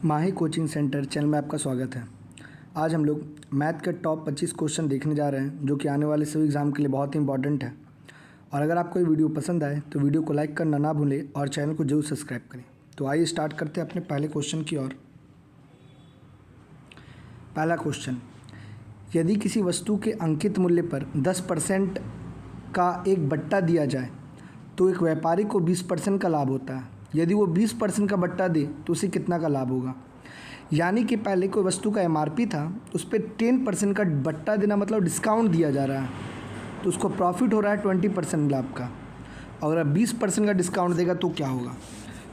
माही coaching centre channel में आपका स्वागत है। आज हम लोग मैथ के टॉप 25 क्वेश्चन देखने जा रहे हैं जो कि आने वाले सभी एग्ज़ाम के लिए बहुत ही इंपॉर्टेंट है। और अगर आपको ये वीडियो पसंद आए तो वीडियो को लाइक करना ना भूलें और चैनल को जरूर सब्सक्राइब करें। तो आइए स्टार्ट करते हैं अपने पहले क्वेश्चन की ओर। पहला क्वेश्चन, यदि किसी वस्तु के अंकित मूल्य पर 10% का एक बट्टा दिया जाए तो एक व्यापारी को 20% का लाभ होता है। यदि वो 20% का बट्टा दे तो उसे कितना का लाभ होगा। यानी कि पहले कोई वस्तु का एमआरपी था, उस पर 10% का बट्टा देना मतलब डिस्काउंट दिया जा रहा है, तो उसको प्रॉफिट हो रहा है 20% लाभ का। और अब 20% का डिस्काउंट देगा तो क्या होगा।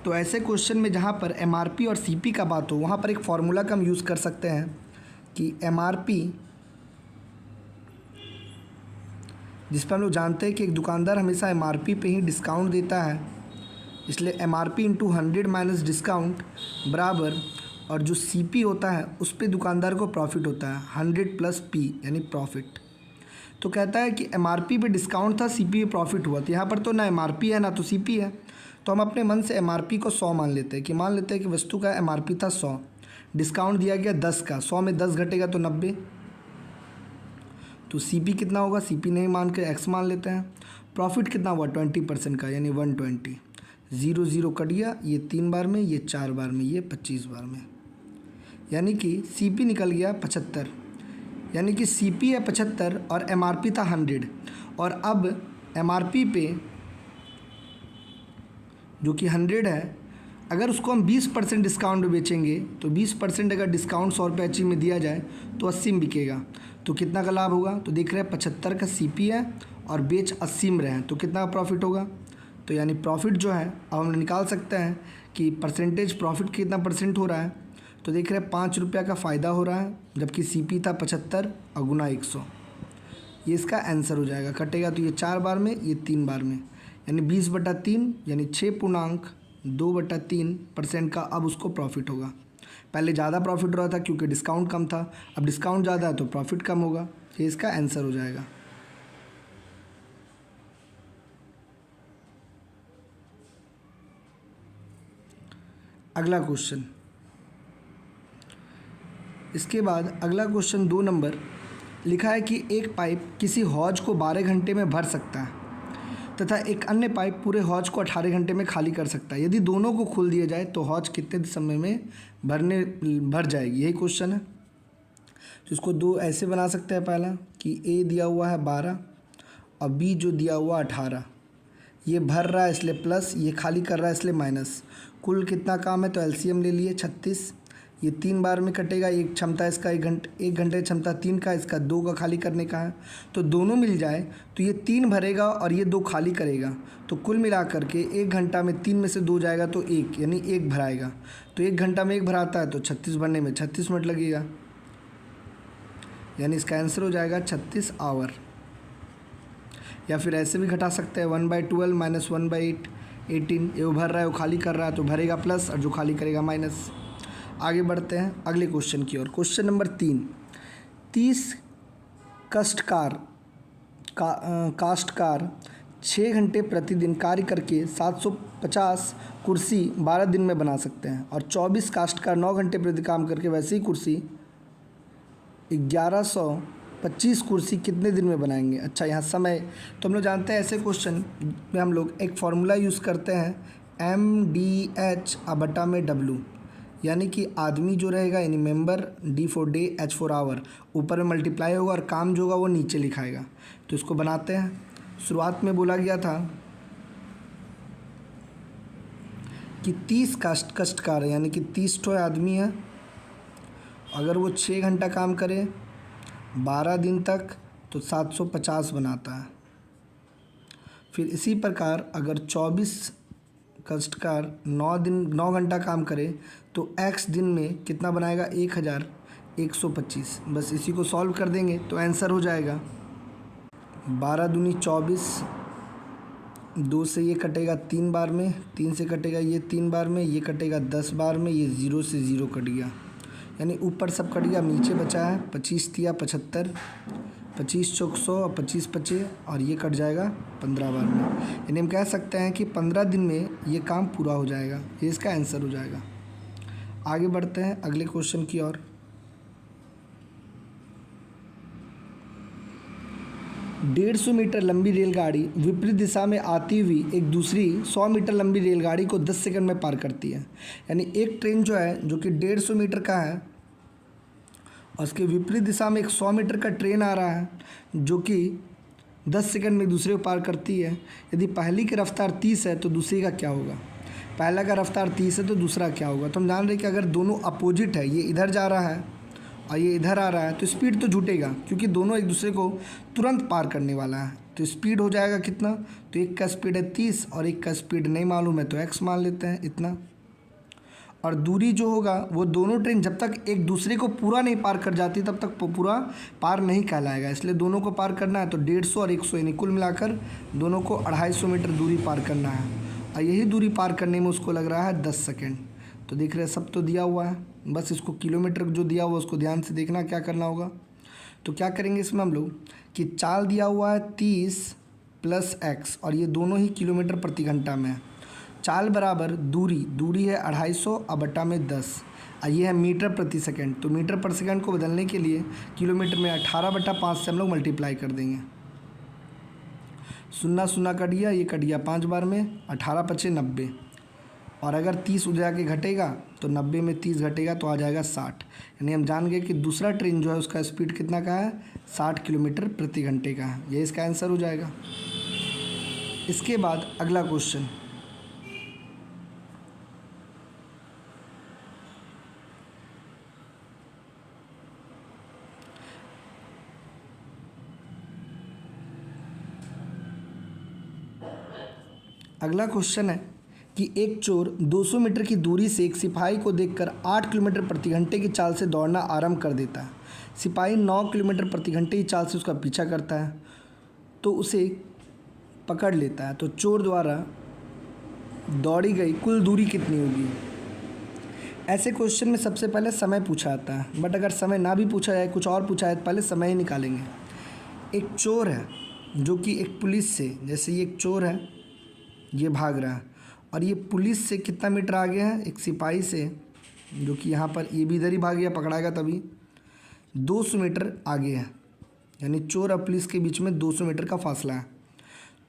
तो ऐसे क्वेश्चन में जहाँ पर एमआरपी और सीपी का बात हो वहाँ पर एक फॉर्मूला का हम यूज़ कर सकते हैं कि एमआरपी, जिस पर हम लोग जानते हैं कि एक दुकानदार हमेशा एमआरपी पे ही डिस्काउंट देता है, इसलिए एमआरपी इंटू 100 माइनस डिस्काउंट बराबर, और जो सीपी होता है उस पे दुकानदार को प्रॉफिट होता है 100 प्लस पी यानी प्रॉफिट। तो कहता है कि एमआरपी पे डिस्काउंट था, सीपी पे प्रॉफिट हुआ। तो यहाँ पर तो ना एमआरपी है ना तो सीपी है, तो हम अपने मन से एमआरपी को 100 मान लेते हैं कि वस्तु का एमआरपी था 100, डिस्काउंट दिया गया 10 का, 100 में 10 घटेगा तो 90। तो सीपी कितना होगा, सीपी नहीं मान के एक्स मान लेते हैं। प्रॉफिट कितना हुआ 20% का यानी 120। 0 0 कट गया, ये 3 बार में, ये 4 बार में, ये 25 बार में, यानी कि सीपी निकल गया 75। यानी कि सीपी है 75 और एमआरपी था 100। और अब एमआरपी पे जो कि 100 है, अगर उसको हम 20% डिस्काउंट में बेचेंगे तो 20% अगर डिस्काउंट 100 रुपये अच्छी में दिया जाए तो 80 में बिकेगा। तो कितना का लाभ होगा। तो देख रहे हैं 75 का सीपी है और बेच 80 में रहे हैं, तो कितना प्रॉफिट होगा। तो यानी प्रॉफिट जो है अब हम निकाल सकते हैं कि परसेंटेज प्रॉफिट कितना परसेंट हो रहा है। तो देख रहे हैं 5 रुपये का फ़ायदा हो रहा है, जबकि सीपी था 75 और गुना 100। ये इसका आंसर हो जाएगा। कटेगा तो ये 4 बार में, ये 3 बार में, यानी 20/3 यानी 6.2/3% का अब उसको प्रॉफिट होगा। पहले ज़्यादा प्रॉफिट हो रहा था क्योंकि डिस्काउंट कम था, अब डिस्काउंट ज़्यादा है तो प्रॉफिट कम होगा। ये इसका आंसर हो जाएगा। अगला क्वेश्चन, इसके बाद अगला क्वेश्चन 2 नंबर लिखा है कि एक पाइप किसी हौज को 12 घंटे में भर सकता है तथा एक अन्य पाइप पूरे हौज को 18 घंटे में खाली कर सकता है। यदि दोनों को खोल दिया जाए तो हौज कितने समय में भर जाएगी। यही क्वेश्चन है। तो इसको दो ऐसे बना सकते हैं। पहला कि ए दिया हुआ है 12 और बी जो दिया हुआ 18। ये भर रहा है इसलिए प्लस, ये खाली कर रहा है इसलिए माइनस। कुल कितना काम है तो एलसीएम ले लिए 36। ये 3 बार में कटेगा, एक क्षमता इसका 1 घंटे क्षमता 3 का, इसका 2 का खाली करने का है। तो दोनों मिल जाए तो ये 3 भरेगा और ये 2 खाली करेगा। तो कुल मिला करके 1 घंटा में 3 में से 2 जाएगा तो 1, यानी 1 भराएगा। तो 1 घंटा में 1 भराता है तो 36 भरने में 36 मिनट लगेगा, यानी इसका आंसर हो जाएगा 36 आवर। या फिर ऐसे भी घटा सकते हैं 1/12 माइनस 1/8 18। ये भर रहा है, वो खाली कर रहा है तो भरेगा प्लस और जो खाली करेगा माइनस। आगे बढ़ते हैं अगले क्वेश्चन की ओर। क्वेश्चन नंबर 3, 30 काश्तकार 6 घंटे प्रतिदिन कार्य करके 750 कुर्सी 12 दिन में बना सकते हैं, और 24 काश्तकार 9 घंटे प्रति काम करके वैसे ही कुर्सी 1125 कुर्सी कितने दिन में बनाएंगे। अच्छा, यहाँ समय तो हम लोग जानते हैं ऐसे क्वेश्चन में हम लोग एक फार्मूला यूज़ करते हैं MDH/W, यानी कि आदमी जो रहेगा यानी member, D for day, H for hour, ऊपर में मल्टीप्लाई होगा और काम जो होगा वो नीचे लिखाएगा। तो इसको बनाते हैं। शुरुआत में बोला गया था कि 30 काश्तकार है, यानी कि 30 ठो आदमी है। अगर वो 6 घंटा काम करे 12 दिन तक तो 750 बनाता है। फिर इसी प्रकार अगर 24 काश्तकार 9 घंटा काम करे तो x दिन में कितना बनाएगा 1125। बस इसी को सॉल्व कर देंगे तो आंसर हो जाएगा 12 दूनी 24, 2 से ये कटेगा 3 बार में, 3 से कटेगा ये 3 बार में, ये कटेगा 10 बार में, ये 0 से 0 कट गया, यानी ऊपर सब कट गया, नीचे बचा है 25 तिया 75, 25 चौक 100 और 25 पचे और ये कट जाएगा 15 बार में। यानी हम कह सकते हैं कि 15 दिन में ये काम पूरा हो जाएगा। ये इसका आंसर हो जाएगा। आगे बढ़ते हैं अगले क्वेश्चन की ओर। 150 मीटर लंबी रेलगाड़ी विपरीत दिशा में आती हुई एक दूसरी 100 मीटर लंबी रेलगाड़ी को 10 सेकंड में पार करती है। यानी एक ट्रेन जो है जो कि 150 मीटर का है और उसके विपरीत दिशा में एक 100 मीटर का ट्रेन आ रहा है जो कि 10 सेकंड में दूसरे को पार करती है। यदि पहली की रफ्तार 30 है तो दूसरी का क्या होगा? पहला का रफ्तार 30 है तो दूसरा क्या होगा? तो हम जान रहे हैं कि अगर दोनों अपोजिट है, ये इधर जा रहा है और ये इधर आ रहा है, तो स्पीड तो जुटेगा क्योंकि दोनों एक दूसरे को तुरंत पार करने वाला है। तो स्पीड हो जाएगा कितना? तो एक का स्पीड है 30 और एक का स्पीड नहीं मालूम है तो x मान लेते हैं इतना। और दूरी जो होगा वो दोनों ट्रेन जब तक एक दूसरे को पूरा नहीं पार कर जाती तब तक पूरा पार नहीं कहलाएगा। इसलिए दोनों को पार करना है तो 150 और 100 यानी कुल मिलाकर दोनों को 250 मीटर दूरी पार करना है और यही दूरी पार करने में उसको लग रहा है 10 सेकेंड। तो देख रहे हैं सब तो दिया हुआ है, बस इसको किलोमीटर जो दिया हुआ है उसको ध्यान से देखना क्या करना होगा। तो क्या करेंगे इसमें हम लोग कि चाल दिया हुआ है 30 + x और ये दोनों ही किलोमीटर प्रति घंटा में है। चाल बराबर दूरी है 250 और बटा में 10 और ये है मीटर प्रति सेकंड। तो मीटर पर सेकंड को बदलने के लिए किलोमीटर में 18/5 से हम लोग मल्टीप्लाई कर देंगे। 0 0 कट गया, ये कट गया 5 बार में, 18 × 5 = 90 और अगर 30 उधर जाके घटेगा तो 90 में 30 घटेगा तो आ जाएगा 60। यानी हम जान गए कि दूसरा ट्रेन जो है उसका स्पीड कितना का है? 60 किलोमीटर प्रति घंटे का है। ये इसका आंसर हो जाएगा। इसके बाद अगला क्वेश्चन, अगला क्वेश्चन है कि एक चोर 200 मीटर की दूरी से एक सिपाही को देखकर 8 किलोमीटर प्रति घंटे की चाल से दौड़ना आरंभ कर देता है। सिपाही 9 किलोमीटर प्रति घंटे की चाल से उसका पीछा करता है तो उसे पकड़ लेता है। तो चोर द्वारा दौड़ी गई कुल दूरी कितनी होगी? ऐसे क्वेश्चन में सबसे पहले समय पूछा जाता है, बट अगर समय ना भी पूछा जाए, कुछ और पूछा जाए तो पहले समय ही निकालेंगे। एक चोर है जो कि एक पुलिस से, जैसे ये एक चोर है, ये भाग रहा है और ये पुलिस से कितना मीटर आगे है? एक सिपाही से जो कि यहाँ पर ये भी इधर ही भाग गया, पकड़ाएगा तभी, 200 मीटर आगे है। यानी चोर और पुलिस के बीच में 200 मीटर का फासला है।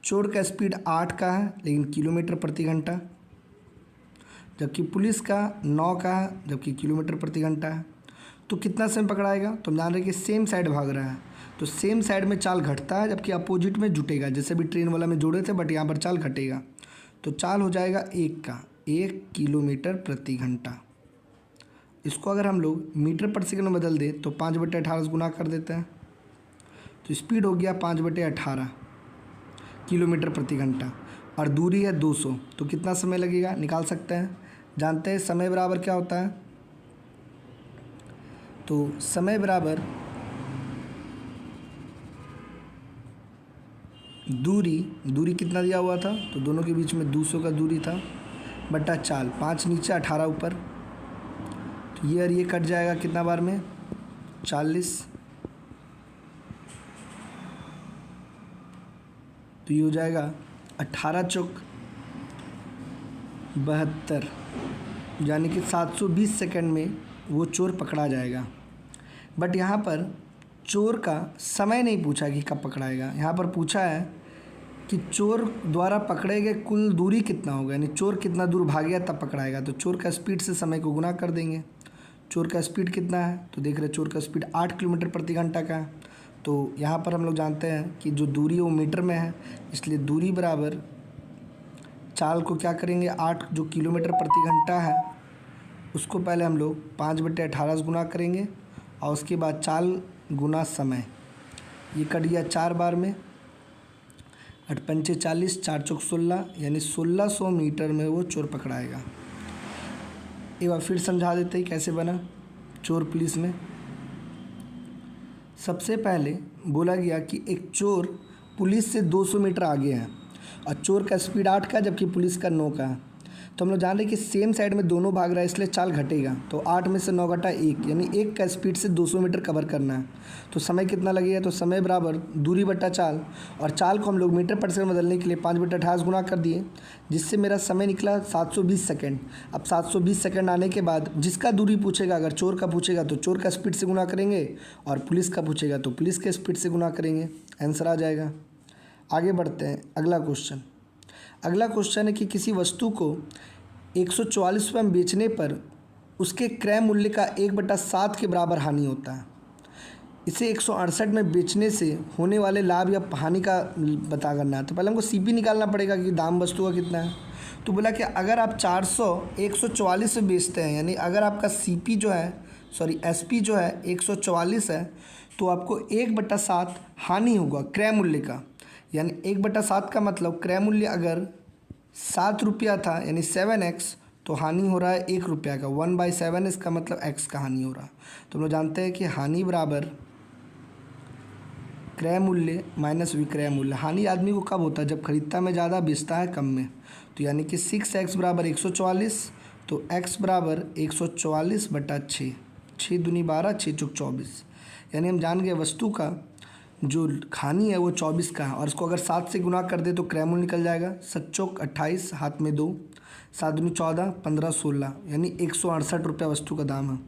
चोर का स्पीड 8 का है लेकिन किलोमीटर प्रति घंटा, जबकि पुलिस का 9 का है जबकि किलोमीटर प्रति घंटा है। तो कितना समय पकड़ाएगा? तो हम जान रहे हैं कि सेम साइड भाग रहा है तो सेम साइड में चाल घटता है जबकि अपोजिट में जुटेगा, जैसे भी ट्रेन वाला में जोड़े थे बट यहाँ पर चाल घटेगा। तो चाल हो जाएगा 1 किलोमीटर प्रति घंटा। इसको अगर हम लोग मीटर पर सेकंड में बदल दें तो 5/18 से गुना कर देते हैं तो स्पीड हो गया 5/18 किलोमीटर प्रति घंटा और दूरी है 200। तो कितना समय लगेगा निकाल सकते हैं। जानते हैं समय बराबर क्या होता है? तो समय बराबर दूरी कितना दिया हुआ था? तो दोनों के बीच में 200 का दूरी था बटा चाल, 5 नीचे 18 ऊपर। तो ये और ये कट जाएगा कितना बार में? 40। तो ये हो जाएगा 18 चौक 72, यानी कि 720 सेकंड में वो चोर पकड़ा जाएगा। बट यहाँ पर चोर का समय नहीं पूछा कि कब पकड़ाएगा, यहाँ पर पूछा है कि चोर द्वारा पकड़े गए कुल दूरी कितना होगा, यानी चोर कितना दूर भागेगा तब पकड़ाएगा। तो चोर का स्पीड से समय को गुना कर देंगे। चोर का स्पीड कितना है? तो देख रहे हैं चोर का स्पीड 8 किलोमीटर प्रति घंटा का है। तो यहाँ पर हम लोग जानते हैं कि जो दूरी है वो मीटर में है, इसलिए दूरी बराबर चाल को क्या करेंगे? 8 जो किलोमीटर प्रति घंटा है उसको पहले हम लोग 5/18 से गुना करेंगे और उसके बाद चाल गुना समय, ये कट गया 4 बार में, 8 × 5 = 40, 4 चौक 16, यानी 1600 मीटर में वो चोर पकड़ाएगा। एक बार फिर समझा देते हैं कैसे बना चोर पुलिस में। सबसे पहले बोला गया कि एक चोर पुलिस से 200 मीटर आगे है और चोर का स्पीड 8 का जबकि पुलिस का 9 का है। तो हम लोग जान रहे हैं कि सेम साइड में दोनों भाग रहा है, इसलिए चाल घटेगा। तो 8 में से 9 घटा 1, यानी 1 का स्पीड से 200 मीटर कवर करना है। तो समय कितना लगेगा? तो समय बराबर दूरी बटा चाल, और चाल को हम लोग मीटर पर सेकंड बदलने के लिए 5/28 गुना कर दिए, जिससे मेरा समय निकला 720 सेकेंड। अब 720 सेकेंड आने के बाद जिसका दूरी पूछेगा, अगर चोर का पूछेगा तो चोर का स्पीड से गुना करेंगे, और पुलिस का पूछेगा तो पुलिस के स्पीड से गुना करेंगे, आंसर आ जाएगा। आगे बढ़ते हैं, अगला क्वेश्चन। अगला क्वेश्चन है कि किसी वस्तु को 144 रुपये में बेचने पर उसके क्रय मूल्य का 1/7 के बराबर हानि होता है। इसे 168 में बेचने से होने वाले लाभ या हानि का पता करना है। तो पहले हमको सीपी निकालना पड़ेगा कि दाम वस्तु का कितना है। तो बोला कि अगर आप 144 में बेचते हैं, यानी अगर आपका सीपी जो है, सॉरी एसपी जो है 144 है, तो आपको 1/7 हानि होगा क्रय मूल्य का। यानी 1/7 का मतलब क्रय मूल्य अगर 7 रुपया था, यानी 7x, तो हानि हो रहा है 1 रुपया का। 1/7 इसका मतलब x का हानि हो रहा है। तो हम लोग जानते हैं कि हानि बराबर क्रय मूल्य माइनस विक्रय मूल्य। हानि आदमी को कब होता है? जब खरीदता में ज़्यादा, बेचता है कम में। तो यानी कि 6x बराबर 144, तो x बराबर 144/6। 6 दूनी 12, 6 चौक 24। यानी हम जान गए वस्तु का जो हानि है वो 24 का है, और इसको अगर 7 से गुना कर दे तो क्रय मूल्य निकल जाएगा। 7 चौक 28, हाथ में 2, 7 दूनी 14, 15 16, यानी 168 रुपया वस्तु का दाम है।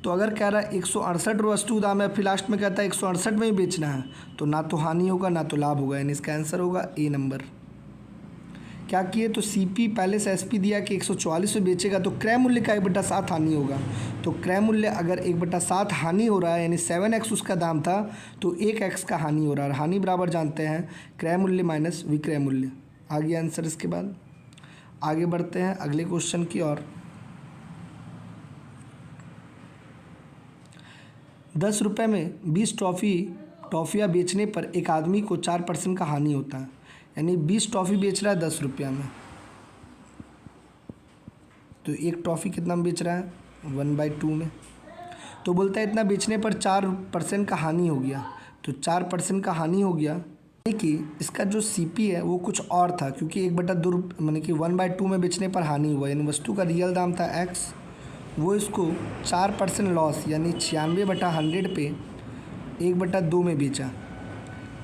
तो अगर कह रहा है 168 रुपये वस्तु का दाम है, फिर लास्ट में कहता है 168 में ही बेचना है, तो ना तो हानि होगा ना तो लाभ होगा, यानी इसका आंसर होगा ए नंबर। क्या किए? तो सीपी पहले से एसपी दिया कि 144 में बेचेगा तो क्रय मूल्य का 1/7 हानि होगा। तो क्रय मूल्य अगर 1/7 हानि हो रहा है, यानी 7x उसका दाम था, तो 1x का हानि हो रहा है। हानि बराबर जानते हैं क्रय मूल्य माइनस विक्रय मूल्य। आ गया आंसर। इसके बाद आगे बढ़ते हैं अगले क्वेश्चन की ओर। 10 रुपये में 20 टॉफ़ियाँ बेचने पर एक आदमी को 4% का हानि होता है। यानी 20 टॉफ़ी बेच रहा है 10 रुपया में, तो एक टॉफ़ी कितना में बेच रहा है? 1/2 में। तो बोलता है इतना बेचने पर 4% का हानि हो गया। तो 4% का हानि हो गया, यानी कि इसका जो सीपी है वो कुछ और था, क्योंकि 1/2 यानी कि 1/2 में बेचने पर हानि हुआ। यानी वस्तु का रियल दाम था x, वो इसको 4% लॉस, यानी 96/100 पे 1/2 में बेचा,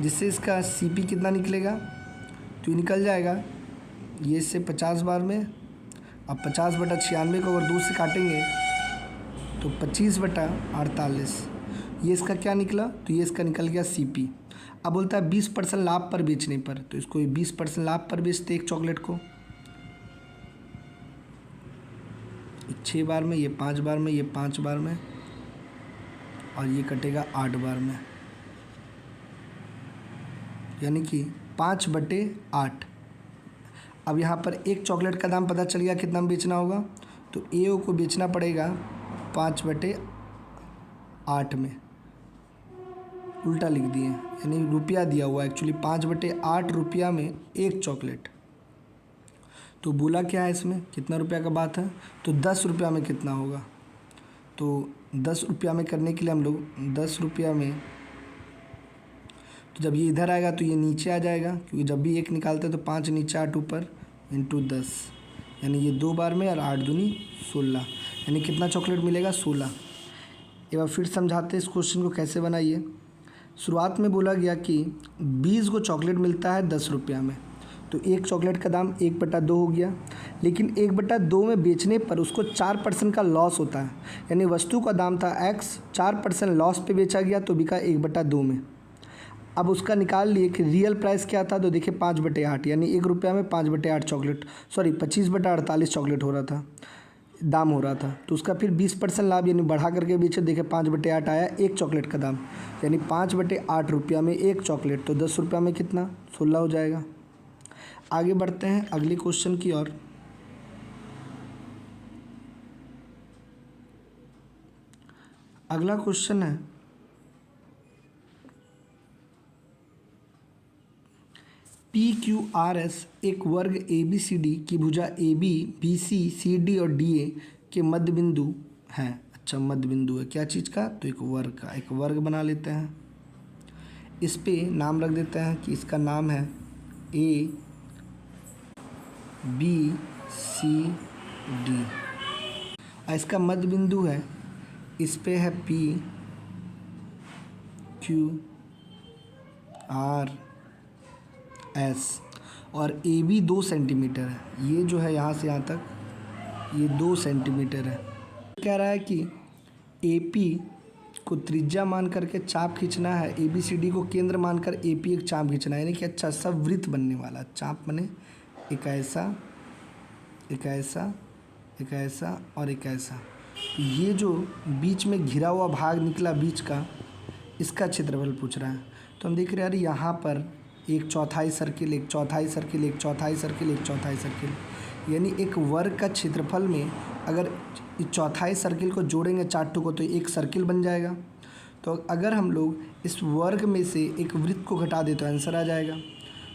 जिससे इसका सीपी कितना निकलेगा? तो ये निकल जाएगा ये इससे 50 बार में। अब 50/96 को अगर 2 से काटेंगे तो 25/48। ये इसका क्या निकला? तो ये इसका निकल गया सीपी। अब बोलता है 20% लाभ पर बेचने पर, तो इसको 20% लाभ पर बेचते एक चॉकलेट को। 6 बार में, ये 5 बार में, ये 5 बार में, और ये कटेगा 8 बार में, यानी कि 5/8। अब यहाँ पर एक चॉकलेट का दाम पता चल गया कितना में बेचना होगा। तो ए को बेचना पड़ेगा 5/8 में, उल्टा लिख दिए, यानी रुपया दिया हुआ एक्चुअली 5/8 रुपया में एक चॉकलेट। तो बोला क्या है इसमें, कितना रुपया का बात है? तो 10 रुपया में कितना होगा? तो 10 रुपया में करने के लिए हम लोग 10 रुपया में, तो जब ये इधर आएगा तो ये नीचे आ जाएगा, क्योंकि जब भी 1 निकालते हैं तो 5 नीचे 8 ऊपर, इंटू 10, यानी ये 2 बार में, और 8 दूनी 16, यानी कितना चॉकलेट मिलेगा? 16। एक बार फिर समझाते हैं इस क्वेश्चन को कैसे बनाइए। शुरुआत में बोला गया कि 20 को चॉकलेट मिलता है 10 रुपया में, तो एक चॉकलेट का दाम 1/2 हो गया। लेकिन 1/2 में बेचने पर उसको 4% का लॉस होता है, यानी वस्तु का दाम था x, 4% लॉस पे बेचा गया तो बिका 1/2 में। अब उसका निकाल लिए कि रियल प्राइस क्या था, तो देखिए 5/8, यानी 1 रुपया में 5/8 चॉकलेट, सॉरी 25/48 चॉकलेट हो रहा था, दाम हो रहा था। तो उसका फिर 20% लाभ, यानी बढ़ा करके बेचे, देखिए 5/8 आया एक चॉकलेट का दाम, यानी 5/8 रुपया में एक चॉकलेट, तो 10 रुपया में कितना? 16 हो जाएगा। आगे बढ़ते हैं अगले क्वेश्चन की ओर। अगला क्वेश्चन है PQRS एक वर्ग ABCD की भुजा AB, BC, CD और DA के मध्य बिंदु हैं। अच्छा, मध्य बिंदु है क्या चीज़ का? तो एक वर्ग का। एक वर्ग बना लेते हैं, इस पे नाम रख देते हैं कि इसका नाम है A, B, सी डी। और इसका मध्य बिंदु है, इस पे है पी क्यू आर एस, और ए बी 2 सेंटीमीटर है। ये जो है यहाँ से यहाँ तक ये 2 सेंटीमीटर है। कह रहा है कि ए पी को त्रिज्या मान करके चाप खींचना है, ए बी सी डी को केंद्र मानकर ए पी एक चाप खींचना है, यानी कि अच्छा सब वृत्त बनने वाला। चाप बने एक ऐसा, एक ऐसा, एक ऐसा और एक ऐसा। ये जो बीच में घिरा हुआ भाग निकला बीच का, इसका क्षेत्रफल पूछ रहा है। तो हम देख रहे हैं यार यहाँ पर एक चौथाई सर्किल, एक चौथाई सर्किल, एक चौथाई सर्किल, एक चौथाई सर्किल, यानी एक वर्ग का क्षेत्रफल में अगर इस चौथाई सर्किल को जोड़ेंगे चार्टों को तो एक सर्किल बन जाएगा। तो अगर हम लोग इस वर्ग में से एक वृत्त को घटा दे तो आंसर आ जाएगा।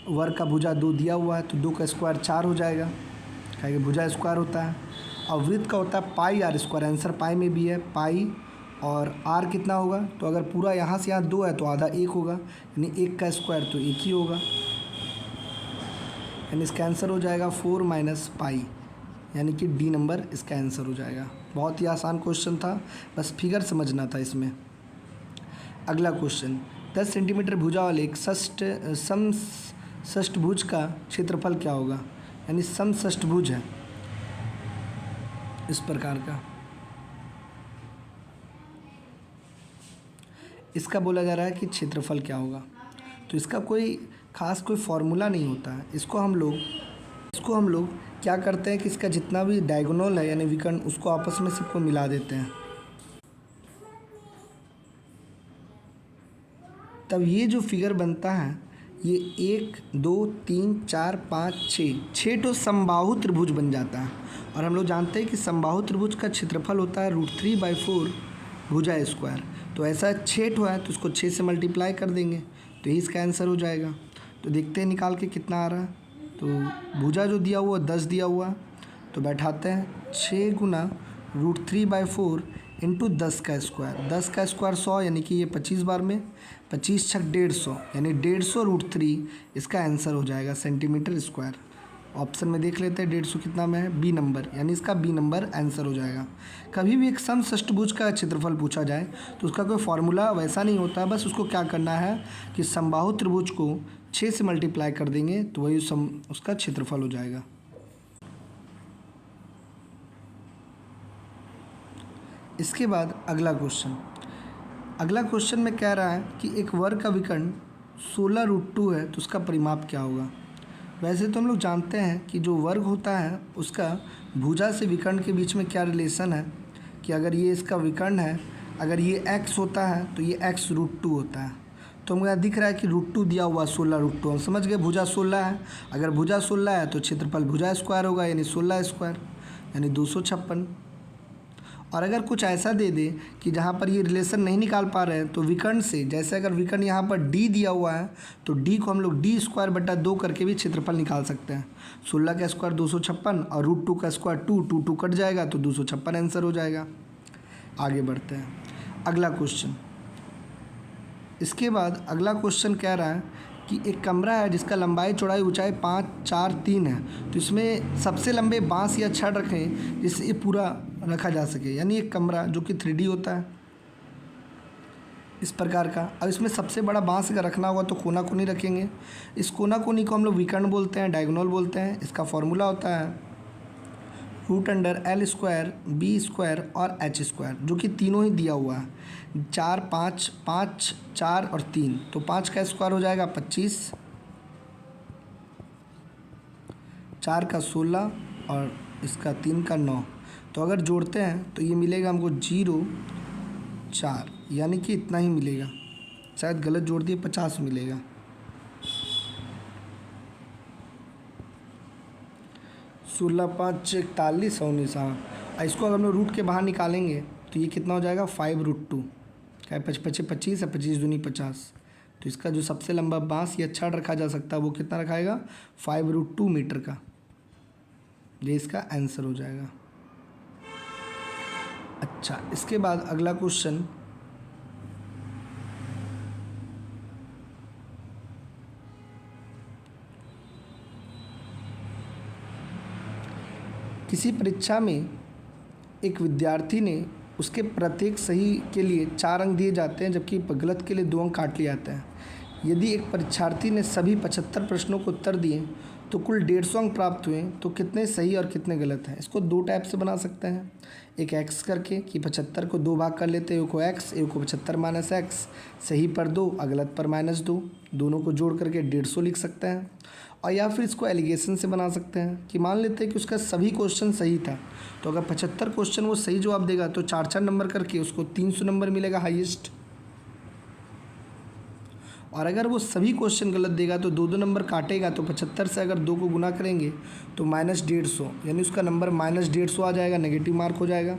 वर्ग का भुजा 2 दिया हुआ है तो 2 का स्क्वायर 4 हो जाएगा, क्या भुजा स्क्वायर होता है। और वृत्त का होता है पाई आर स्क्वायर, आंसर पाई में भी है पाई, और आर कितना होगा, तो अगर पूरा यहाँ से यहाँ 2 है तो आधा 1 होगा, यानी 1 का स्क्वायर तो 1 ही होगा, यानी इसका आंसर हो जाएगा 4 माइनस पाई, यानी कि डी नंबर इसका आंसर हो जाएगा। बहुत ही आसान क्वेश्चन था, बस फिगर समझना था इसमें। अगला क्वेश्चन, 10 सेंटीमीटर भुजा वाले एक समषष्ठभुज का क्षेत्रफल क्या होगा, यानी समषष्ठभुज है इस प्रकार का, इसका बोला जा रहा है कि क्षेत्रफल क्या होगा। तो इसका कोई खास कोई फॉर्मूला नहीं होता है। इसको हम लोग क्या करते हैं कि इसका जितना भी डायगोनल है यानी विकर्ण, उसको आपस में सबको मिला देते हैं, तब ये जो फिगर बनता है ये 1 2 3 4 5 6 तो समबाहु त्रिभुज बन जाता है। और हम लोग जानते हैं कि समबाहु त्रिभुज का क्षेत्रफल होता है √3/4 भुजा स्क्वायर। तो ऐसा 6 है तो उसको 6 से मल्टीप्लाई कर देंगे तो यही इसका आंसर हो जाएगा। तो देखते हैं निकाल के कितना आ रहा है। तो भुजा जो दिया हुआ 10 दिया हुआ, तो बैठाते हैं 6 गुना √3/4 इंटू 10 का स्क्वायर। 10 का स्क्वायर 100, यानी कि ये 25 बार में 25 छक 150, यानी 150 √3 इसका आंसर हो जाएगा सेंटीमीटर स्क्वायर। ऑप्शन में देख लेते हैं 150 कितना में है, बी नंबर, यानी इसका बी नंबर आंसर हो जाएगा। कभी भी एक समषष्ठभुज का क्षेत्रफल पूछा जाए तो उसका कोई फॉर्मूला वैसा नहीं होता, बस उसको क्या करना है कि समबाहु त्रिभुज को 6 से मल्टीप्लाई कर देंगे तो वही उसका क्षेत्रफल हो जाएगा। इसके बाद अगला क्वेश्चन में कह रहा है कि एक वर्ग का विकर्ण 16√2 है तो उसका परिमाप क्या होगा। वैसे तो हम लोग जानते हैं कि जो वर्ग होता है उसका भुजा से विकर्ण के बीच में क्या रिलेशन है, कि अगर ये इसका विकर्ण है, अगर ये x होता है तो ये x √2 होता है। तो हमें दिख रहा है कि √2 दिया हुआ 16√2, हम समझ गए भुजा 16 है। अगर भुजा 16 है तो क्षेत्रफल भुजा स्क्वायर होगा, यानी 16 स्क्वायर, यानी 256। और अगर कुछ ऐसा दे दे कि जहाँ पर ये रिलेशन नहीं निकाल पा रहे हैं तो विकर्ण से, जैसे अगर विकर्ण यहाँ पर d दिया हुआ है तो d को हम लोग d²/2 करके भी क्षेत्रफल निकाल सकते हैं। 16 का स्क्वायर 256 और √2 का स्क्वायर 2 कट जाएगा तो 256 आंसर हो जाएगा। आगे बढ़ते हैं अगला क्वेश्चन। इसके बाद अगला क्वेश्चन कह रहा है कि एक कमरा है जिसका लंबाई चौड़ाई ऊंचाई 5 4 3 है, तो इसमें सबसे लंबे बांस या छड़ रखें जिससे ये पूरा रखा जा सके, यानी एक कमरा जो कि 3D होता है इस प्रकार का। अब इसमें सबसे बड़ा बांस अगर रखना होगा तो कोना कोनी रखेंगे। इस कोना कोनी को हम लोग विकर्ण बोलते हैं, डायगोनल बोलते हैं। इसका फॉर्मूला होता है √L² B² और H², जो कि तीनों ही दिया हुआ है, 4 5 5 4 और 3। तो 5 का स्क्वायर हो जाएगा 25, 4 का 16 और इसका 3 का 9। तो अगर जोड़ते हैं तो ये मिलेगा हमको 0 4, यानी कि इतना ही मिलेगा, शायद गलत जोड़ दिए, 50 मिलेगा। सोलह 5 41 19। हाँ, इसको अगर हम लोग रूट के बाहर निकालेंगे तो ये कितना हो जाएगा 5√2, क्या 25 25 है, 25 दूनी 50। तो इसका जो सबसे लंबा बांस या छड़ रखा जा सकता है वो कितना रखाएगा 5√2 मीटर का, ये इसका आंसर हो जाएगा। अच्छा, इसके बाद अगला क्वेश्चन किसी परीक्षा में एक विद्यार्थी ने उसके प्रत्येक सही के लिए 4 अंक दिए जाते हैं, जबकि गलत के लिए 2 अंक काट लिए जाते हैं। यदि एक परीक्षार्थी ने सभी 75 प्रश्नों को उत्तर दिए तो कुल 150 अंक प्राप्त हुए, तो कितने सही और कितने गलत हैं? इसको 2 टाइप से बना सकते हैं। एक एक्स करके कि 75 को 2 भाग कर लेते हैं, एक को एक्स, एक को 75 माइनस एक्स, सही पर 2 और गलत पर -2, दोनों को जोड़ करके 150 लिख सकते हैं। और या फिर इसको एलिगेशन से बना सकते हैं कि मान लेते हैं कि उसका सभी क्वेश्चन सही था, तो अगर 75 क्वेश्चन वो सही जवाब देगा तो 4-4 नंबर करके उसको 300 नंबर मिलेगा हाईएस्ट। और अगर वो सभी क्वेश्चन गलत देगा तो 2-2 नंबर काटेगा, तो 75 से अगर 2 को गुना करेंगे तो -150, यानी उसका नंबर -150 आ जाएगा, नेगेटिव मार्क हो जाएगा।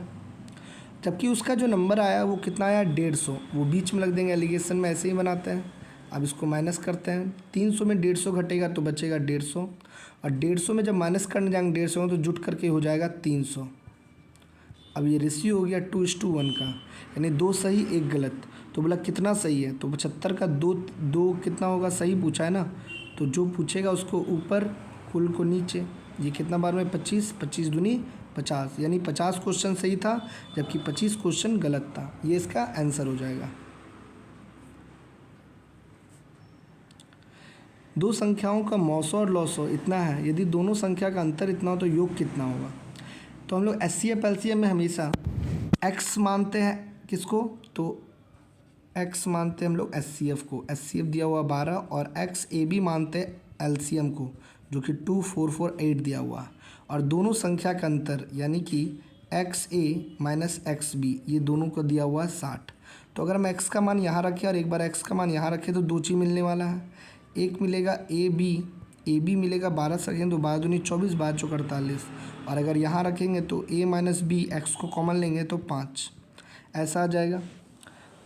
जबकि उसका जो नंबर आया वो कितना आया 150, वो बीच में लग देंगे, एलिगेशन में ऐसे ही बनाते हैं। अब इसको माइनस करते हैं, 300 में 150 घटेगा तो बचेगा 150, और 150 में जब माइनस करने जाएंगे 150 तो जुट करके हो जाएगा 300। अब ये रेशियो हो गया 2:1 का, यानी 2 सही 1 गलत। तो बोला कितना सही है, तो 75 का 2 कितना होगा, सही पूछा है ना, तो जो पूछेगा उसको ऊपर, कुल को नीचे। ये कितना बार में 25, 25 दूनी 50, यानी 50 क्वेश्चन सही था जबकि 25 क्वेश्चन गलत था। ये इसका आंसर हो जाएगा। 2 संख्याओं का मौसो और लौसो इतना है, यदि दोनों संख्या का अंतर इतना हो तो योग कितना होगा? तो हम लोग एचसीएफ एलसीएम में हमेशा x मानते हैं, किसको, तो x मानते हैं हम लोग एचसीएफ को, एचसीएफ दिया हुआ 12, और x ए बी मानते हैं एलसीएम को जो कि 2448 दिया हुआ, और दोनों संख्या का अंतर यानी कि एक्स ए माइनस एक्स बी, ये दोनों को दिया हुआ है 60। तो अगर हम x का मान यहाँ रखें और एक बार x का मान यहाँ रखें तो 2 चीज़ मिलने वाला है, एक मिलेगा ए बी मिलेगा 12 से रखेंगे तो 12 दूनी 24, 12 चौक 48, और अगर यहाँ रखेंगे तो a माइनस बी, एक्स को कॉमन लेंगे तो 5, ऐसा आ जाएगा।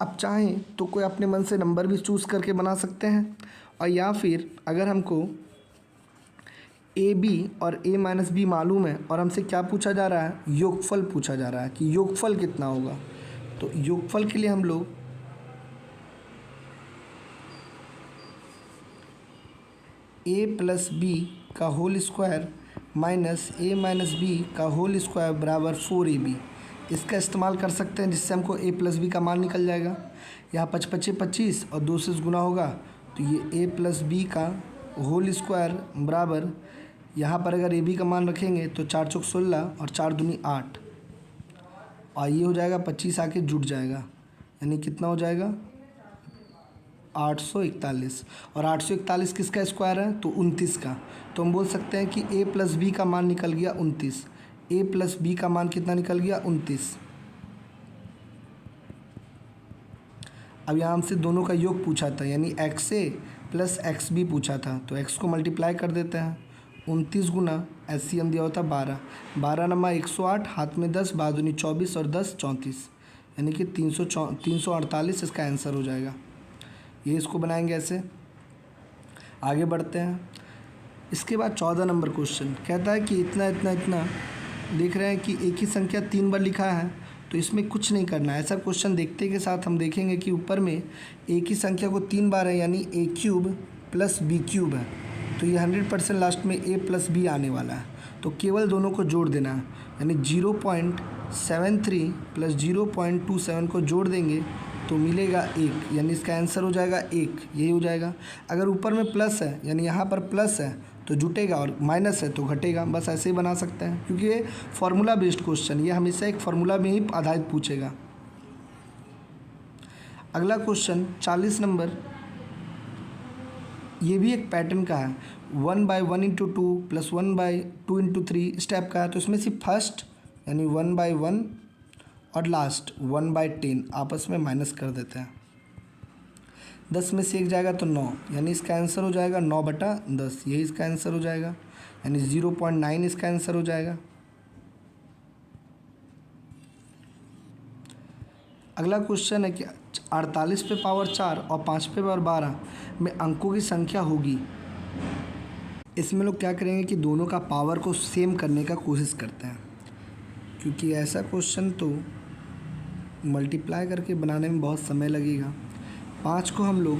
अब चाहें तो कोई अपने मन से नंबर भी चूज़ करके बना सकते हैं, और या फिर अगर हमको ए बी और a माइनस बी मालूम है और हमसे क्या पूछा जा रहा है, योगफल पूछा जा रहा है कि योगफल कितना होगा, तो योगफल के लिए हम लोग a प्लस बी का whole square minus a minus B का होल स्क्वायर बराबर 4ab, इसका इस्तेमाल कर सकते हैं, जिससे हमको a प्लस बी का मान निकल जाएगा। यहाँ 55 25 और 2 से गुना होगा तो ये a प्लस बी का होल स्क्वायर बराबर, यहाँ पर अगर a b का मान रखेंगे तो 4 चौक 16 और 4 दूनी 8, और ये हो जाएगा 25 आके जुट जाएगा, यानी कितना हो जाएगा 841, और 841 किसका स्क्वायर है, तो 29 का। तो हम बोल सकते हैं कि a प्लस बी का मान निकल गया 29, a प्लस बी का मान कितना निकल गया 29। अब यहाँ हमसे दोनों का योग पूछा था, यानी एक्स ए प्लस एक्स बी पूछा था, तो x को मल्टीप्लाई कर देते हैं, 29 गुना एचसीएम दिया होता 12, 12 नमा 108, हाथ में 10, 12 दूनी 24 और 10 34, यानी कि 348 इसका आंसर हो जाएगा। ये इसको बनाएंगे ऐसे। आगे बढ़ते हैं। इसके बाद 14 नंबर क्वेश्चन कहता है कि इतना इतना इतना, देख रहे हैं कि एक ही संख्या 3 बार लिखा है, तो इसमें कुछ नहीं करना है। ऐसा क्वेश्चन देखते के साथ हम देखेंगे कि ऊपर में एक ही संख्या को 3 बार है, यानी a cube plus B cube है, तो ये 100% लास्ट में a प्लस बी आने वाला है। तो केवल दोनों को जोड़ देना है, यानी 0.73 प्लस 0.27 को जोड़ देंगे तो मिलेगा 1, यानी इसका आंसर हो जाएगा 1, यही हो जाएगा। अगर ऊपर में प्लस है, यानी यहाँ पर प्लस है तो जुटेगा, और माइनस है तो घटेगा, बस ऐसे ही बना सकते हैं, क्योंकि ये फार्मूला बेस्ड क्वेश्चन, ये हमेशा एक फार्मूला में ही आधारित पूछेगा। अगला क्वेश्चन 40 नंबर, ये भी एक पैटर्न का है, 1/1 × 2 प्लस 1/2 × 3 स्टेप का है। तो इसमें से फर्स्ट यानी 1/1 और लास्ट 1/10 आपस में माइनस कर देते हैं। 10 में से 1 जाएगा तो 9, यानी इसका आंसर हो जाएगा 9/10, यही इसका आंसर हो जाएगा, यानी 0.9 इसका आंसर हो जाएगा। अगला क्वेश्चन है कि 48 पे पावर 4 और 5 पे पावर 12 में अंकों की संख्या होगी। इसमें लोग क्या करेंगे कि दोनों का पावर को सेम करने का कोशिश करते हैं, क्योंकि ऐसा क्वेश्चन तो मल्टीप्लाई करके बनाने में बहुत समय लगेगा। 5 को हम लोग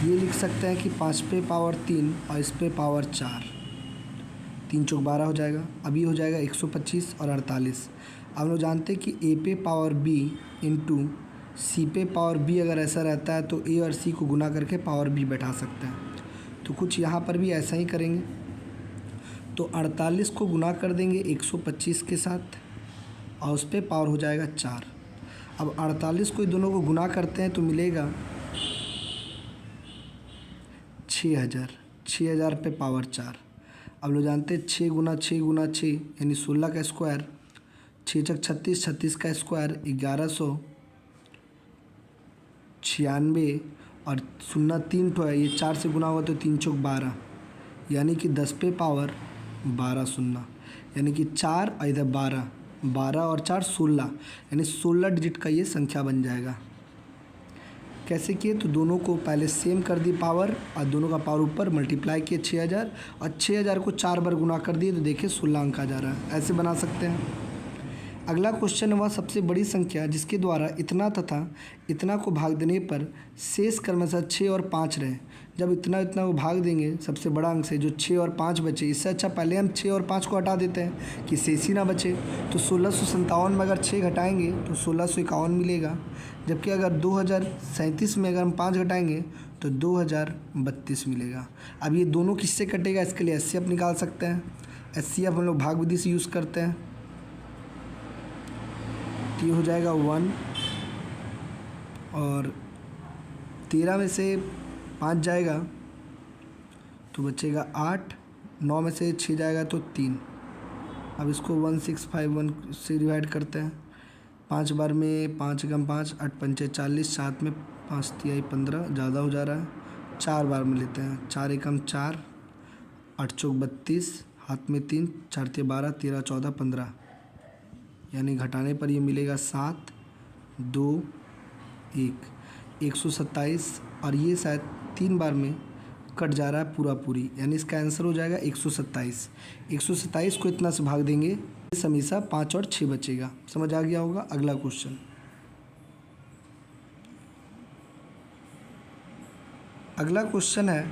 ये लिख सकते हैं कि 5 पे पावर 3 और इस पे पावर 4, तीन चौक 12 हो जाएगा। अब ये हो जाएगा 125 और 48। अब लोग जानते हैं कि ए पे पावर बी इंटू सी पे पावर बी अगर ऐसा रहता है तो ए और सी को गुना करके पावर बी बैठा सकते हैं। तो कुछ यहाँ पर भी ऐसा ही करेंगे। तो 48 को गुना कर देंगे 125 के साथ और उस पर पावर हो जाएगा 4। अब 48 को दोनों को गुना करते हैं तो मिलेगा 6000 पे पावर 4। अब लोग जानते हैं 6 गुना 6 गुना 6 यानी 16 का स्क्वायर, 6 छक 36, 36 का स्क्वायर 1196 और 0 3 ठो है, ये 4 से गुना हुआ तो 3 चौक 12 यानी कि 10 पे पावर 12 शून्य यानी कि 4 और इधर 12 और 4 16 यानी 16 डिजिट का ये संख्या बन जाएगा। कैसे किए? तो दोनों को पहले सेम कर दी पावर और दोनों का पावर ऊपर मल्टीप्लाई किए 6000 और 6000 को 4 बार गुना कर दिए तो देखिए 16 अंक आ जा रहा है। ऐसे बना सकते हैं। अगला क्वेश्चन है वह सबसे बड़ी संख्या जिसके द्वारा इतना तथा इतना को भाग देने पर शेष क्रमशः 6 और 5 रहे। जब इतना इतना को भाग देंगे सबसे बड़ा अंक से जो 6 और 5 बचे, इससे अच्छा पहले हम 6 और 5 को हटा देते हैं कि शेष ही ना बचे। तो 1657 में अगर 6 घटाएंगे तो 1651 मिलेगा, जबकि अगर 2037 में अगर हम 5 घटाएंगे तो 2032 मिलेगा। अब ये दोनों किससे कटेगा? इसके लिए HCF निकाल सकते हैं। HCF हम लोग भाग विधि से यूज़ करते हैं। तो ये हो जाएगा 1 और 13 में से 5 जाएगा तो बचेगा 8, 9 में से 6 जाएगा तो 3। अब इसको 1651 से डिवाइड करते हैं। 5 बार में 5 कम 5 8 पंचे 40, 7 में 5 तिहाई 15, ज़्यादा हो जा रहा है। 4 बार में लेते हैं। 4 एकम 4, 8 चौक 32, हाथ में 3, 4 तिहाई 12, 13 14 15 यानी घटाने पर ये मिलेगा 7 2 1 127 और ये शायद 3 बार में कट जा रहा है पूरा पूरी, यानी इसका आंसर हो जाएगा 127। 127 को इतना से भाग देंगे हमेशा 5 और 6 बचेगा। समझ आ गया होगा। अगला क्वेश्चन, अगला क्वेश्चन है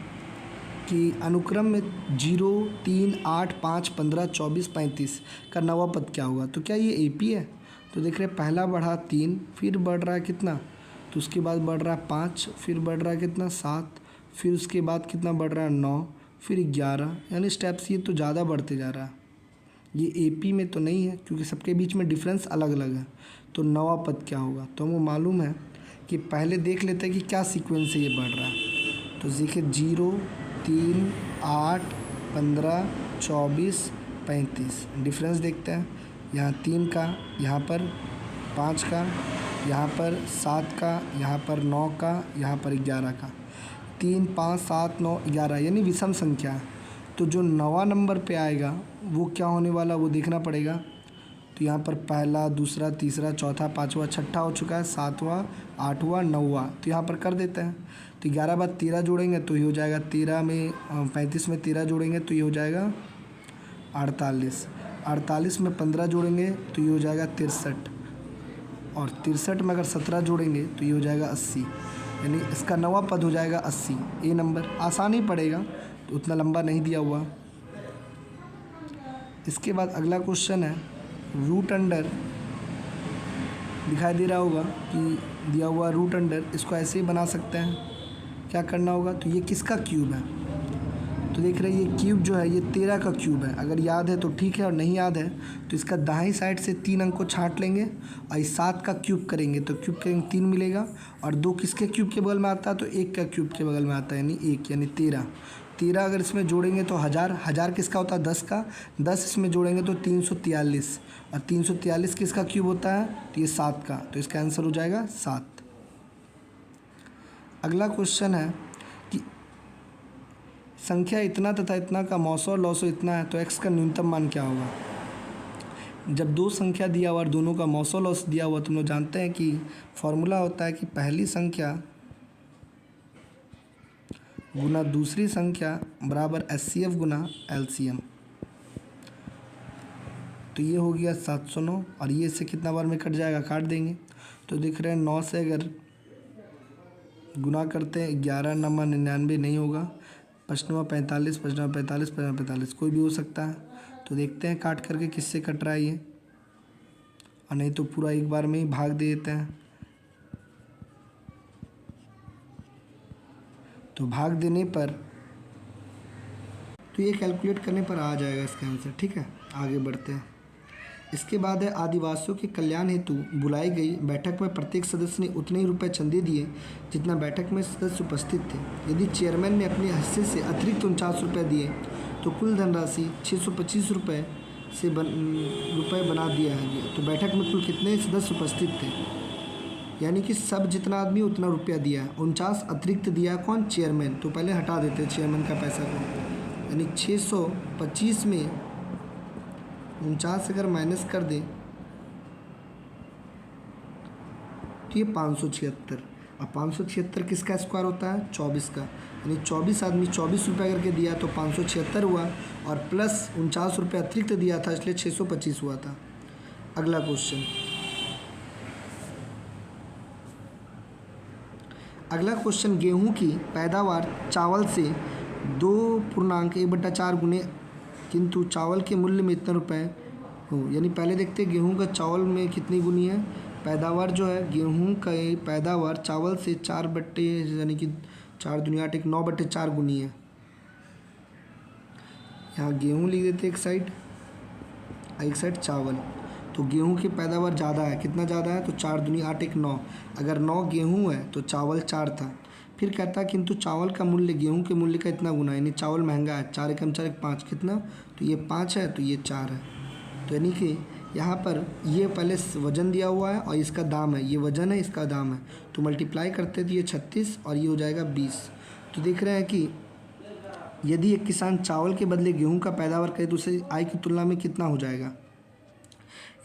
कि अनुक्रम में 0 3 8 5 15 24 35 का नवा पद क्या होगा? तो क्या ये AP है? तो देख रहे हैं पहला बढ़ा 3, फिर बढ़ रहा है कितना, तो उसके बाद बढ़ रहा है 5, फिर बढ़ रहा है कितना 7, फिर उसके बाद कितना बढ़ रहा है 9, फिर 11, यानी स्टेप्स ये तो ज़्यादा बढ़ते जा रहा है। ये AP में तो नहीं है क्योंकि सबके बीच में डिफरेंस अलग अलग है। तो नवा पद क्या होगा? तो हमको मालूम है कि पहले देख लेते हैं कि क्या सीक्वेंस से ये बढ़ रहा है। तो देखिए 0 3 8 15 24 35 डिफरेंस देखते हैं। यहाँ 3 का, यहाँ पर 5 का, यहाँ पर 7 का, यहाँ पर 9 का, यहाँ पर 11 का। 3 5 7 9 11 यानी विषम संख्या है। तो जो नवा नंबर पे आएगा वो क्या होने वाला वो देखना पड़ेगा। तो यहाँ पर पहला, दूसरा, तीसरा, चौथा, पाँचवा, छठा हो चुका है, 7वां, 8वां, 9वां। तो यहाँ पर कर देते हैं। तो 11 बाद 13 जोड़ेंगे तो ये हो जाएगा 13 में 35 में 13 जोड़ेंगे तो ये हो जाएगा 48। 48 में 15 जोड़ेंगे तो ये हो जाएगा 63 और 63 में अगर 17 जोड़ेंगे तो ये हो जाएगा 80, यानी इसका नवा पद हो जाएगा 80। ए नंबर आसान ही पड़ेगा, तो उतना लंबा नहीं दिया हुआ। इसके बाद अगला क्वेश्चन है रूट अंडर, दिखाई दे रहा होगा कि दिया हुआ रूट अंडर, इसको ऐसे ही बना सकते हैं। क्या करना होगा? तो ये किसका क्यूब है? तो देख रहे हैं ये क्यूब जो है ये 13 का क्यूब है। अगर याद है तो ठीक है और नहीं याद है तो इसका दाहिनी साइड से 3 अंक को छांट लेंगे और इस 7 का क्यूब करेंगे तो क्यूब करेंगे 3 मिलेगा। और 2 किसके क्यूब के बगल में आता है? तो 1 का क्यूब के बगल में आता है, यानी 1 यानी 13। 13 अगर इसमें जोड़ेंगे तो 1000 किसका होता है? 10 का। 10 इसमें जोड़ेंगे तो 343 और 343 किसका क्यूब होता है? तो ये 7 का। तो इसका आंसर हो जाएगा 7। अगला क्वेश्चन है कि संख्या इतना तथा इतना का मौसो और लौसो इतना है तो x का न्यूनतम मान क्या होगा? जब दो संख्या दिया हुआ और दोनों का मौसो लौस दिया हुआ, तुम लोग जानते हैं कि फॉर्मूला होता है कि पहली संख्या गुना दूसरी संख्या बराबर HCF गुना LCM। तो ये हो गया 709 और ये इससे कितना बार में कट जाएगा? काट देंगे। तो दिख रहे हैं 9 से अगर गुना करते हैं 11 नमा 99 नहीं होगा, 5 नमा 45, 5 नमा 45, 5 नमा 45 कोई भी हो सकता है। तो देखते हैं काट करके किससे कट रहा है ये, और नहीं तो पूरा एक बार में ही भाग दे देते हैं। तो भाग देने पर तो ये कैलकुलेट करने पर आ जाएगा इसका आंसर। ठीक है, आगे बढ़ते हैं। इसके बाद है आदिवासियों के कल्याण हेतु बुलाई गई बैठक में प्रत्येक सदस्य ने उतने ही रुपए चंदे दिए जितना बैठक में सदस्य उपस्थित थे। यदि चेयरमैन ने अपने हिस्से से अतिरिक्त 49 रुपये दिए तो कुल धनराशि 625 रुपये बना दिया है। तो बैठक में कुल कितने सदस्य उपस्थित थे, यानी कि सब जितना आदमी उतना रुपया दिया है। 49 अतिरिक्त दिया है कौन, चेयरमैन। तो पहले हटा देते हैं चेयरमैन का पैसा को, यानी 625 में 49 अगर माइनस कर दें तो ये 576। अब 576 किसका स्क्वायर होता है, 24 का। यानी 24 आदमी 24 रुपये करके दिया तो 576 हुआ, और प्लस 49 रुपये अतिरिक्त दिया था इसलिए 625 हुआ था। अगला क्वेश्चन गेहूं की पैदावार चावल से 2.1/4 गुने, किंतु चावल के मूल्य में इतना रुपए हो। यानी पहले देखते हैं गेहूं का चावल में कितनी गुनी है पैदावार, जो है गेहूं का पैदावार चावल से 4 बट्टे यानी कि 4 दुनिया 8 9/4 गुनी है। यहाँ गेहूं लिख देते एक साइड चावल। तो गेहूं की पैदावार ज़्यादा है, कितना ज़्यादा है, तो 4 दुनिया 8 9। अगर 9 गेहूं है तो चावल 4 था। फिर कहता है किंतु चावल का मूल्य गेहूं के मूल्य का इतना गुना, यानी चावल महंगा है। 4 एकम 4 एक 5, कितना, तो ये 5 है तो ये 4 है। तो यानी कि यहाँ पर ये पहले वज़न दिया हुआ है और इसका दाम है, ये वज़न है इसका दाम है, तो मल्टीप्लाई करते तो ये 36 और ये हो जाएगा 20। तो देख रहे हैं कि यदि एक किसान चावल के बदले गेहूँ का पैदावार करे तो उसे आय की तुलना में कितना हो जाएगा,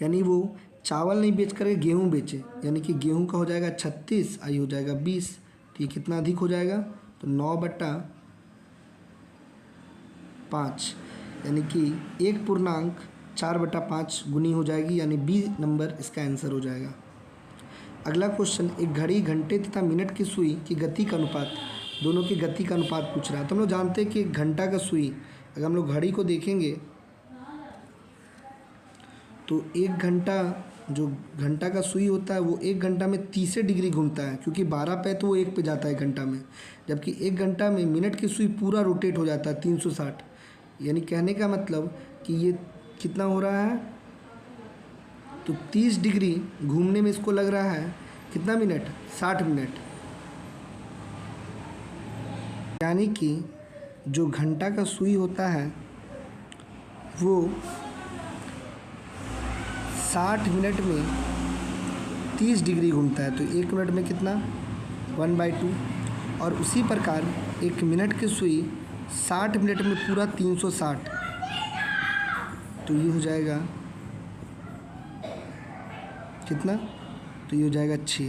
यानी वो चावल नहीं बेच कर गेहूँ बेचे, यानी कि गेहूँ का हो जाएगा 36, आई हो जाएगा 20। तो ये कितना अधिक हो जाएगा, तो 9/5, यानी कि 1.4/5 गुनी हो जाएगी, यानी बी नंबर इसका आंसर हो जाएगा। अगला क्वेश्चन, एक घड़ी घंटे तथा मिनट की सुई की गति का अनुपात, दोनों की गति का अनुपात पूछ रहा है। तो हम लोग जानते हैं कि एक घंटा का सुई, अगर हम लोग घड़ी को देखेंगे तो एक घंटा, जो घंटा का सुई होता है वो 1 घंटा में 30 डिग्री घूमता है, क्योंकि 12 पे तो वो 1 पे जाता है घंटा में, जबकि 1 घंटा में मिनट की सुई पूरा रोटेट हो जाता है 360। यानी कहने का मतलब कि ये कितना हो रहा है, तो 30 डिग्री घूमने में इसको लग रहा है कितना मिनट, 60 मिनट। यानी कि जो घंटा का सुई होता है वो 60 मिनट में 30 डिग्री घूमता है, तो 1 मिनट में कितना, 1/2। और उसी प्रकार 1 मिनट की सुई 60 मिनट में पूरा 360, तो ये हो जाएगा कितना, तो ये हो जाएगा 6।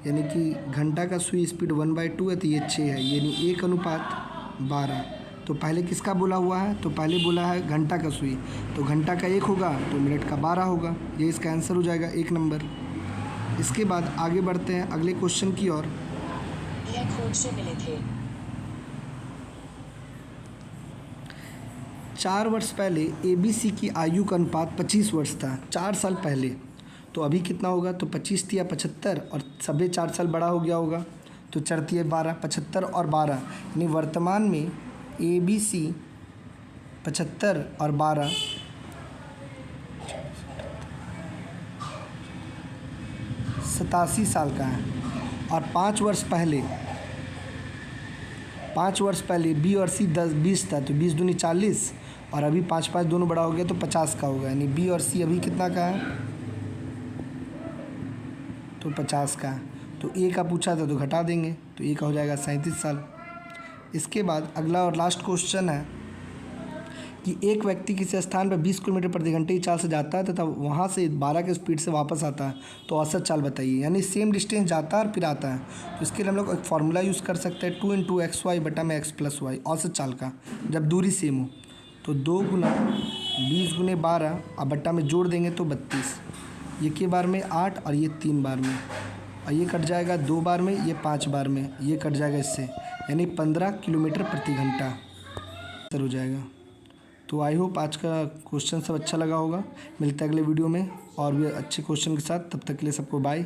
यानी कि घंटा का सुई स्पीड 1/2 है तो ये 6 है, यानी 1:12। तो पहले किसका बोला हुआ है, तो पहले बोला है घंटा का सुई, तो घंटा का 1 होगा तो मिनट का 12 होगा, ये इसका आंसर हो जाएगा 1 नंबर। इसके बाद आगे बढ़ते हैं अगले क्वेश्चन की ओर। यह खोज से मिले थे। 4 वर्ष पहले ABC की आयु का अनुपात 25 वर्ष था, 4 साल पहले। तो अभी कितना होगा, तो 25 या 75 और सभी 4 साल बड़ा हो गया होगा, तो 4 या 12, 75 और 12, यानी वर्तमान में ABC 75 और 12 87 साल का है। और 5 वर्ष पहले B और C 20 था, तो 20 दूनी 40, और अभी 5 दोनों बड़ा हो गया तो 50 का होगा, यानी B और C अभी कितना का है, तो 50 का। तो A का पूछा था तो घटा देंगे, तो A का हो जाएगा 37 साल। इसके बाद अगला और लास्ट क्वेश्चन है कि एक व्यक्ति किसी स्थान पर 20 किलोमीटर प्रति घंटे की चाल से जाता है तथा वहाँ से 12 के स्पीड से वापस आता है, तो औसत चाल बताइए। यानी सेम डिस्टेंस जाता है और फिर आता है, तो इसके लिए हम लोग एक फार्मूला यूज़ कर सकते हैं, 2 × XY बटा में x + y, औसत चाल का, जब दूरी सेम हो। तो 2 × 20 × 12 और बट्टा में जोड़ देंगे तो 32, ये के बार में 8 और ये 3 बार में, और ये कट जाएगा 2 बार में, ये 5 बार में, ये कट जाएगा इससे, यानी 15 किलोमीटर प्रति घंटा हो जाएगा। तो आई होप आज का क्वेश्चन सब अच्छा लगा होगा। मिलता है अगले वीडियो में और भी अच्छे क्वेश्चन के साथ। तब तक के लिए सबको बाय।